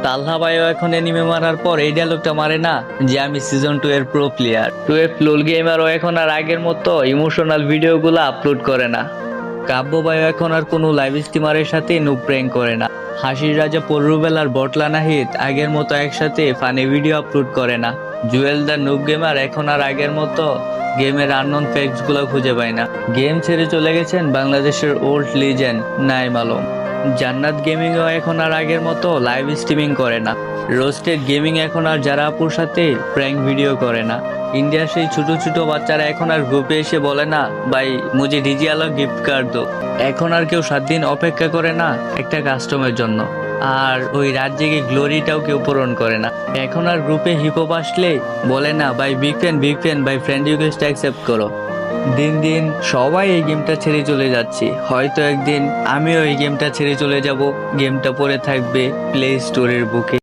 তালহা ভাইও এখন এনিমে মারার পর এই ডায়লগটা মারে না যে আমি সিজন 2 এর প্রো প্লেয়ার। 12 লোল গেমারও এখন আর আগের মতো ইমোশনাল ভিডিওগুলো আপলোড করে না। কাব্য ভাইও এখন আর কোনো লাইভ স্ট্রিমারের সাথে নুব প্র্যাঙ্ক করে না। হাসির রাজা পররুবেল আর বটলা নাহিদ আগের মতো একসাথে ফানি ভিডিও আপলোড করে না। জুয়েল দ্য নুব গেমার এখন আর আগের মতো গেমের আননোন ফ্যাক্টস গুলো খুঁজে পায় না। গেম ছেড়ে চলে গেছেন বাংলাদেশের ওল্ড লিজেন্ড নাইম আলম। জান্নাত গেমিংও এখন আর আগের মতো লাইভ স্ট্রিমিং করে না। রোস্টেড গেমিং এখন আর যারা আপুর সাথে প্র্যাঙ্ক ভিডিও করে না। ইন্ডিয়ার সেই ছোট ছোট বাচ্চারা এখন আর গ্রুপে এসে বলে না ভাই মুঝে ডিজি আলো গিফট কার্ড দো। এখন আর কেউ 7 দিন অপেক্ষা করে না একটা কাস্টমের জন্য। আর ওই রাত জেগে গ্লোরিটাও কেউ পূরণ করে না। এখন আর গ্রুপে হিপহপ আসলে বলে না ভাই বিগ ফ্যান ভাই ফ্রেন্ড রিকোয়েস্ট অ্যাকসেপ্ট করো। দিন দিন সবাই এই গেমটা ছেড়ে চলে যাচ্ছে। হয়তো একদিন আমিও এই গেমটা ছেড়ে চলে যাব। গেমটা পড়ে থাকবে প্লে স্টোরের বুকে।